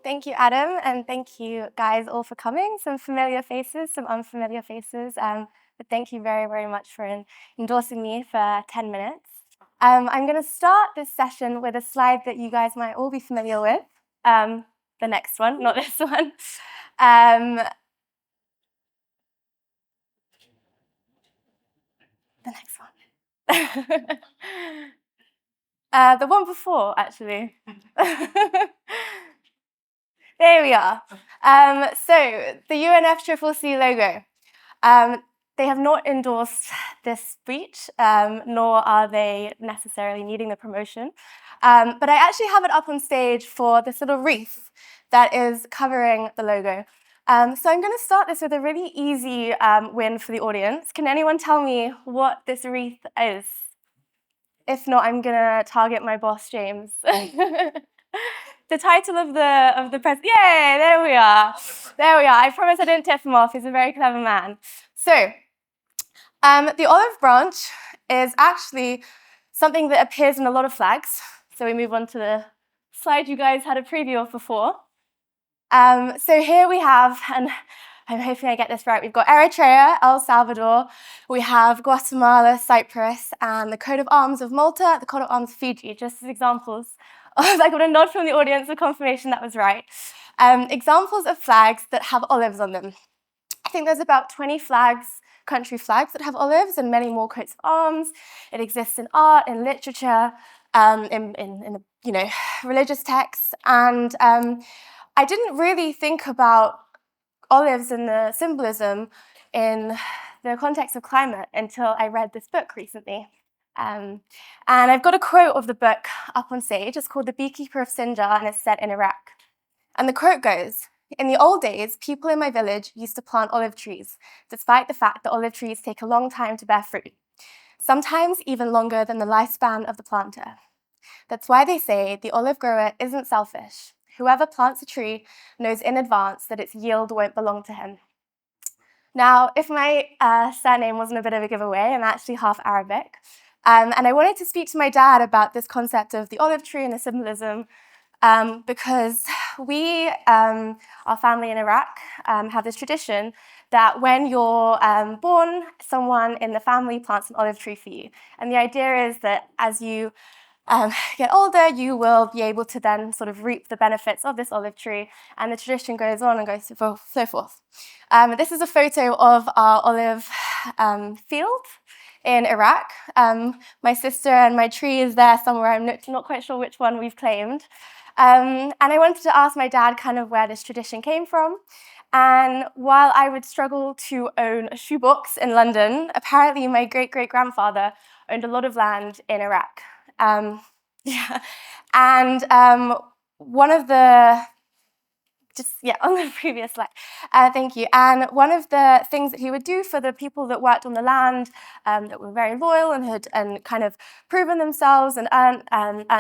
Thank you, Adam, and thank you guys all for coming. Some familiar faces, some unfamiliar faces, but thank you very, very much for endorsing me for 10 minutes. I'm going to start this session with a slide that you guys might all be familiar with. The next one, not this one. The next one. The one before, actually. There we are. So the UNFCCC logo. They have not endorsed this speech, nor are they necessarily needing the promotion. But I actually have it up on stage for this little wreath that is covering the logo. So I'm going to start this with a really easy win for the audience. Can anyone tell me what this wreath is? If not, I'm going to target my boss, James. The title of the press. Yay! There we are. There we are. I promise I didn't tip him off. He's a very clever man. So, the olive branch is actually something that appears in a lot of flags. So we move on to the slide you guys had a preview of before. So here we have, and I'm hoping I get this right, we've got Eritrea, El Salvador, we have Guatemala, Cyprus, and the coat of arms of Malta, the coat of arms of Fiji, just as examples. I got a nod from the audience for confirmation that was right. Examples of flags that have olives on them. I think there's about 20 flags, country flags that have olives, and many more coats of arms. It exists in art, in literature, in religious texts, and I didn't really think about olives and the symbolism in the context of climate until I read this book recently. And I've got a quote of the book up on stage. It's called The Beekeeper of Sinjar, and it's set in Iraq. And the quote goes, "In the old days, people in my village used to plant olive trees, despite the fact that olive trees take a long time to bear fruit, sometimes even longer than the lifespan of the planter. That's why they say the olive grower isn't selfish. Whoever plants a tree knows in advance that its yield won't belong to him." Now, if my surname wasn't a bit of a giveaway, I'm actually half Arabic. And I wanted to speak to my dad about this concept of the olive tree and the symbolism because we, our family in Iraq, have this tradition that when you're born, someone in the family plants an olive tree for you. And the idea is that as you get older, you will be able to then sort of reap the benefits of this olive tree, and the tradition goes on and goes so forth. This is a photo of our olive field in Iraq. My sister and my tree is there somewhere. I'm not quite sure which one we've claimed. And I wanted to ask my dad kind of where this tradition came from. And while I would struggle to own a shoebox in London, apparently my great-great-grandfather owned a lot of land in Iraq. One of the, on the previous slide, thank you. And one of the things that he would do for the people that worked on the land that were very loyal and had kind of proven themselves and earned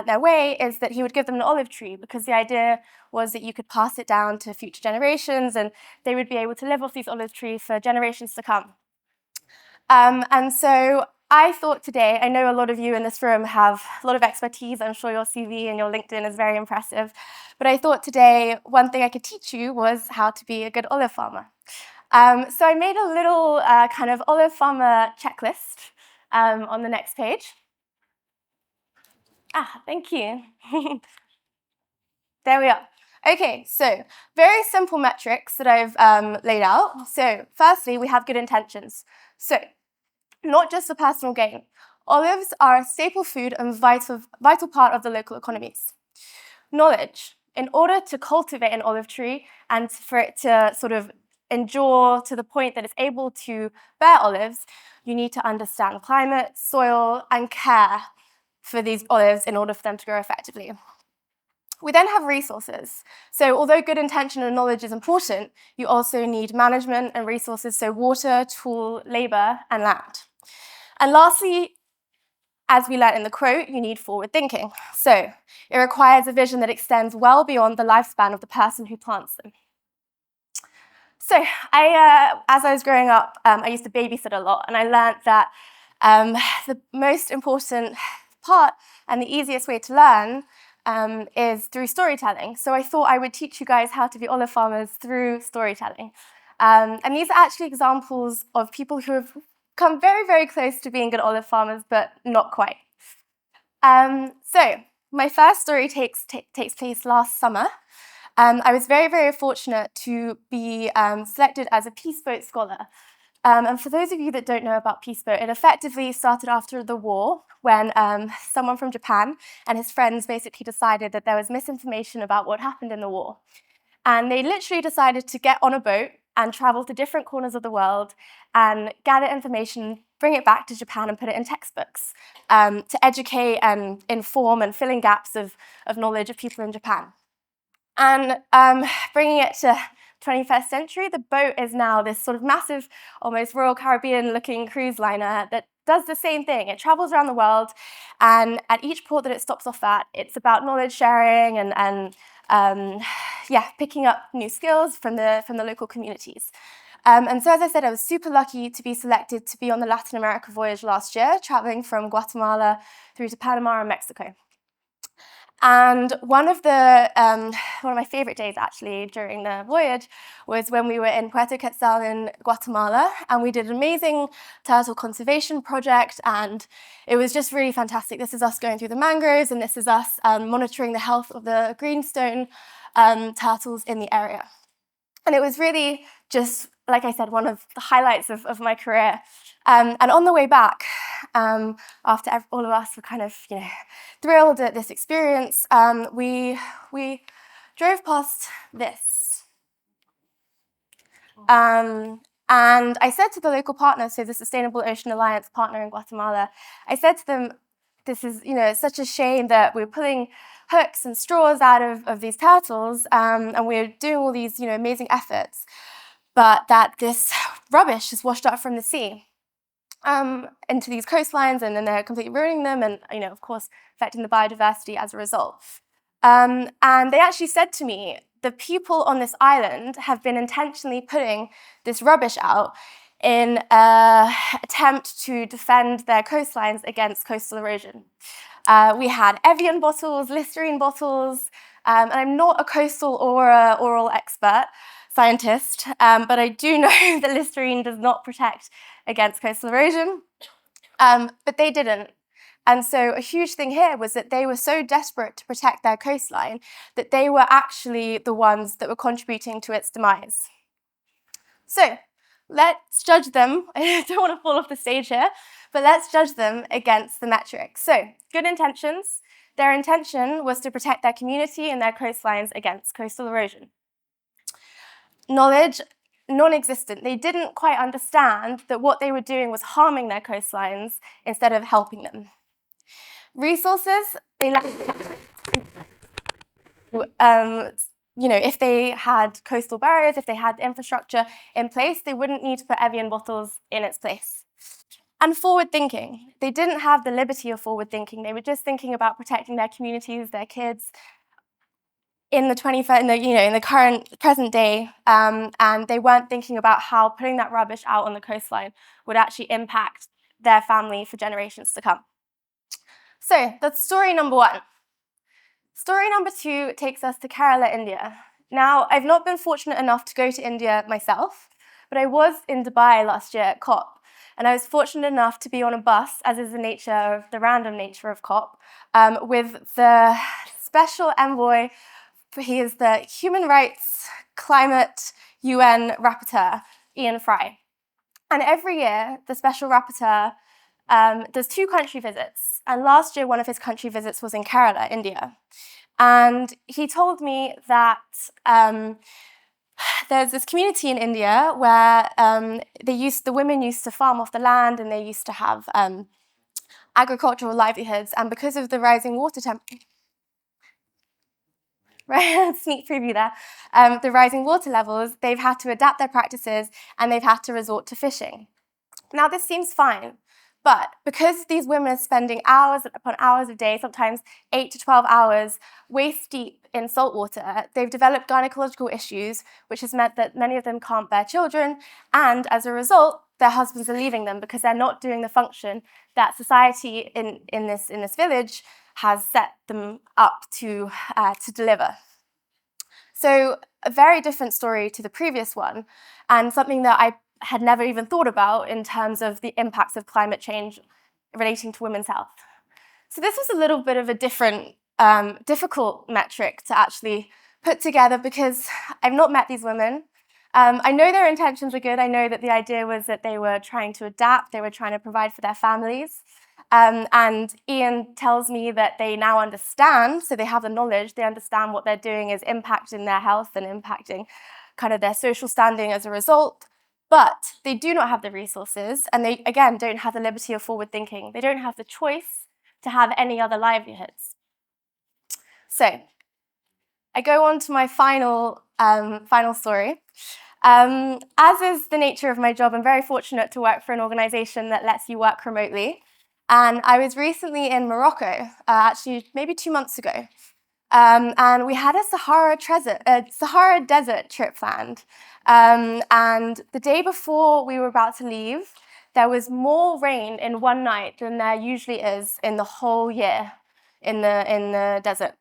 their way is that he would give them an olive tree, because the idea was that you could pass it down to future generations and they would be able to live off these olive trees for generations to come. And so I thought today, I know a lot of you in this room have a lot of expertise. I'm sure your CV and your LinkedIn is very impressive. But I thought today, one thing I could teach you was how to be a good olive farmer. So I made a little kind of olive farmer checklist on the next page. Thank you. There we are. Okay, so very simple metrics that I've laid out. So firstly, we have good intentions. So not just for personal gain. Olives are a staple food and vital part of the local economies. Knowledge. In order to cultivate an olive tree and for it to sort of endure to the point that it's able to bear olives, you need to understand the climate, soil, and care for these olives in order for them to grow effectively. We then have resources. So although good intention and knowledge is important, you also need management and resources, so water, tool, labor, and land. And lastly, as we learned in the quote, you need forward thinking. So it requires a vision that extends well beyond the lifespan of the person who plants them. So as I was growing up, I used to babysit a lot, and I learned that the most important part and the easiest way to learn is through storytelling. So I thought I would teach you guys how to be olive farmers through storytelling. And these are actually examples of people who have come very, very close to being good olive farmers, but not quite. So my first story takes place last summer. I was very, very fortunate to be selected as a Peace Boat scholar. And for those of you that don't know about Peace Boat, it effectively started after the war when someone from Japan and his friends basically decided that there was misinformation about what happened in the war. And they literally decided to get on a boat and travel to different corners of the world and gather information, bring it back to Japan and put it in textbooks to educate and inform and fill in gaps of knowledge of people in Japan. And bringing it to 21st century, the boat is now this sort of massive, almost Royal Caribbean-looking cruise liner that does the same thing. It travels around the world, and at each port that it stops off at, it's about knowledge sharing and picking up new skills from the local communities. And so, as I said, I was super lucky to be selected to be on the Latin America voyage last year, traveling from Guatemala through to Panama and Mexico. And one of my favorite days actually during the voyage was when we were in Puerto Quetzal in Guatemala, and we did an amazing turtle conservation project, and it was just really fantastic. This is us going through the mangroves, and this is us monitoring the health of the greenstone turtles in the area. And it was really just, like I said, one of the highlights of my career. And on the way back, after all of us were kind of, thrilled at this experience, we drove past this. And I said to the local partner, so the Sustainable Ocean Alliance partner in Guatemala, I said to them, this is, it's such a shame that we're pulling hooks and straws out of these turtles, and we're doing all these, amazing efforts, but that this rubbish is washed up from the sea into these coastlines, and then they're completely ruining them, and of course affecting the biodiversity as a result. And they actually said to me, the people on this island have been intentionally putting this rubbish out in an attempt to defend their coastlines against coastal erosion. We had Evian bottles, Listerine bottles, and I'm not a coastal or oral expert scientist, but I do know that Listerine does not protect against coastal erosion, but they didn't. And so a huge thing here was that they were so desperate to protect their coastline that they were actually the ones that were contributing to its demise. So let's judge them. I don't want to fall off the stage here, but let's judge them against the metrics. So good intentions. Their intention was to protect their community and their coastlines against coastal erosion. Knowledge, non-existent. They didn't quite understand that what they were doing was harming their coastlines instead of helping them. Resources, they lacked. If they had coastal barriers, if they had infrastructure in place, they wouldn't need to put Evian bottles in its place. And forward thinking. They didn't have the liberty of forward thinking. They were just thinking about protecting their communities, their kids, in the current present day, and they weren't thinking about how putting that rubbish out on the coastline would actually impact their family for generations to come. So that's story number one. Story number two takes us to Kerala, India. Now, I've not been fortunate enough to go to India myself, but I was in Dubai last year at COP, and I was fortunate enough to be on a bus, as is the random nature of COP, with the special envoy. He is the Human Rights Climate UN Rapporteur, Ian Fry. And every year, the special rapporteur does 2 country visits. And last year, one of his country visits was in Kerala, India. And he told me that there's this community in India where the women used to farm off the land, and they used to have agricultural livelihoods. And because of the rising water temperature, right, sneak preview there, the rising water levels, they've had to adapt their practices, and they've had to resort to fishing. Now, this seems fine, but because these women are spending hours upon hours a day, sometimes 8 to 12 hours, waist deep in salt water, they've developed gynecological issues, which has meant that many of them can't bear children, and as a result, their husbands are leaving them because they're not doing the function that society in this village has set them up to deliver. So a very different story to the previous one, and something that I had never even thought about in terms of the impacts of climate change relating to women's health. So this was a little bit of a different, difficult metric to actually put together because I've not met these women. I know their intentions are good. I know that the idea was that they were trying to adapt, they were trying to provide for their families. And Ian tells me that they now understand, so they have the knowledge, they understand what they're doing is impacting their health and impacting kind of their social standing as a result. But they do not have the resources, and they, again, don't have the liberty of forward thinking. They don't have the choice to have any other livelihoods. So I go on to my final story. As is the nature of my job, I'm very fortunate to work for an organization that lets you work remotely. And I was recently in Morocco, actually maybe 2 months ago. And we had a Sahara desert trip planned. And the day before we were about to leave, there was more rain in one night than there usually is in the whole year in the desert.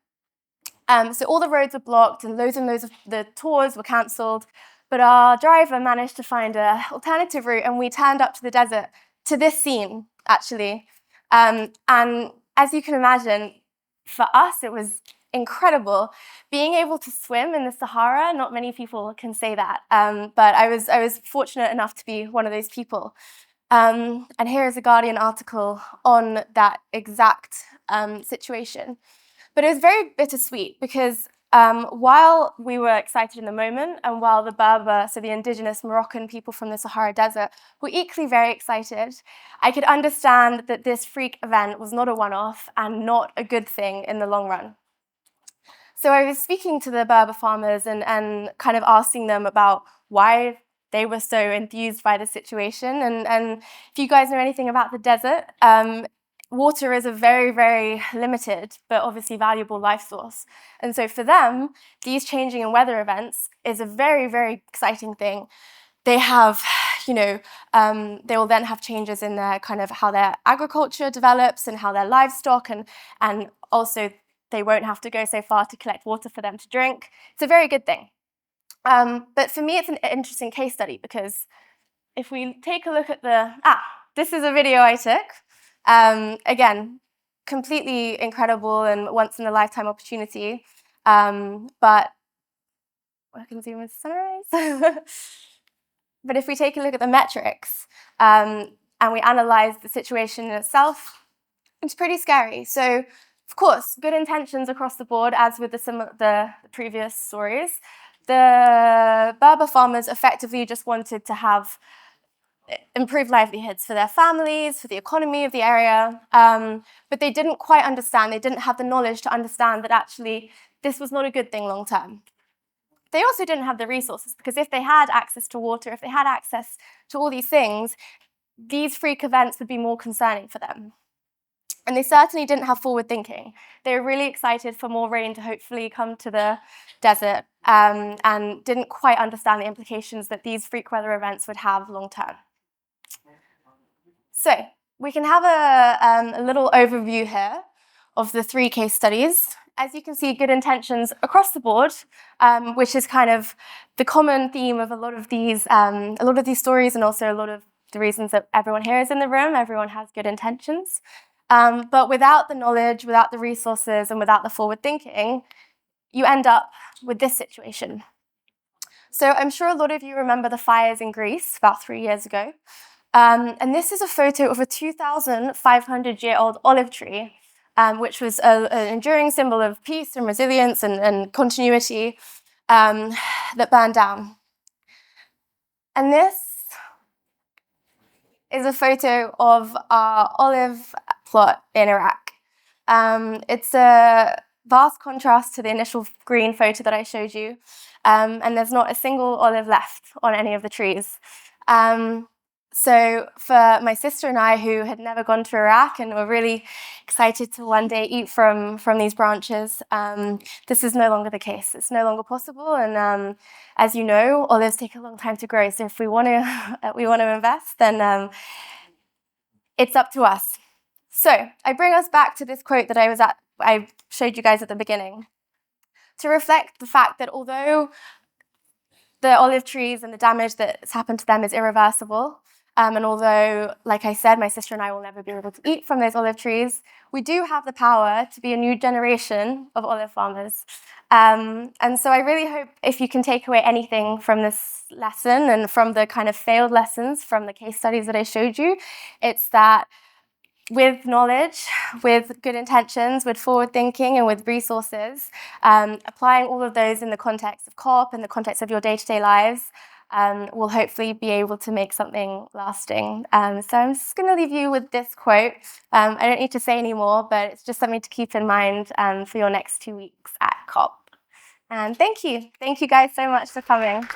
So all the roads were blocked and loads of the tours were cancelled. But our driver managed to find an alternative route, and we turned up to the desert, to this scene, actually. And as you can imagine, for us, it was incredible. Being able to swim in the Sahara, not many people can say that. But I was fortunate enough to be one of those people. And here is a Guardian article on that exact situation. But it was very bittersweet because while we were excited in the moment, and while the Berber, so the indigenous Moroccan people from the Sahara Desert, were equally very excited, I could understand that this freak event was not a one-off and not a good thing in the long run. So I was speaking to the Berber farmers and kind of asking them about why they were so enthused by the situation. And if you guys know anything about the desert, water is a very, very limited, but obviously valuable life source. And so for them, these changing in weather events is a very, very exciting thing. They have, they will then have changes in their kind of how their agriculture develops and how their livestock, and also they won't have to go so far to collect water for them to drink. It's a very good thing. But for me, it's an interesting case study because if we take a look at this is a video I took. Again, completely incredible and once-in-a-lifetime opportunity. But I can zoom in to summarize. But if we take a look at the metrics and we analyze the situation in itself, it's pretty scary. So, of course, good intentions across the board, as with the previous stories. The Berber farmers effectively just wanted to have improved livelihoods for their families, for the economy of the area, but they didn't quite understand, they didn't have the knowledge to understand that actually this was not a good thing long term. They also didn't have the resources, because if they had access to water, if they had access to all these things, these freak events would be more concerning for them. And they certainly didn't have forward thinking. They were really excited for more rain to hopefully come to the desert, and didn't quite understand the implications that these freak weather events would have long term. So we can have a little overview here of the 3 case studies. As you can see, good intentions across the board, which is kind of the common theme of a lot of these stories, and also a lot of the reasons that everyone here is in the room. Everyone has good intentions. But without the knowledge, without the resources, and without the forward thinking, you end up with this situation. So I'm sure a lot of you remember the fires in Greece about 3 years ago. And this is a photo of a 2,500-year-old olive tree, which was an enduring symbol of peace and resilience and continuity, that burned down. And this is a photo of our olive plot in Iraq. It's a vast contrast to the initial green photo that I showed you, and there's not a single olive left on any of the trees. So for my sister and I, who had never gone to Iraq and were really excited to one day eat from these branches, this is no longer the case. It's no longer possible, and as you know, olives take a long time to grow. So if we want to invest, then it's up to us. So I bring us back to this quote that I showed you guys at the beginning, to reflect the fact that although the olive trees and the damage that's happened to them is irreversible, and although, like I said, my sister and I will never be able to eat from those olive trees, we do have the power to be a new generation of olive farmers. And so I really hope if you can take away anything from this lesson and from the kind of failed lessons from the case studies that I showed you, it's that with knowledge, with good intentions, with forward thinking, and with resources, applying all of those in the context of COP, in the context of your day-to-day lives, will hopefully be able to make something lasting. So I'm just going to leave you with this quote. I don't need to say any more, but it's just something to keep in mind for your next 2 weeks at COP. And thank you. Thank you guys so much for coming.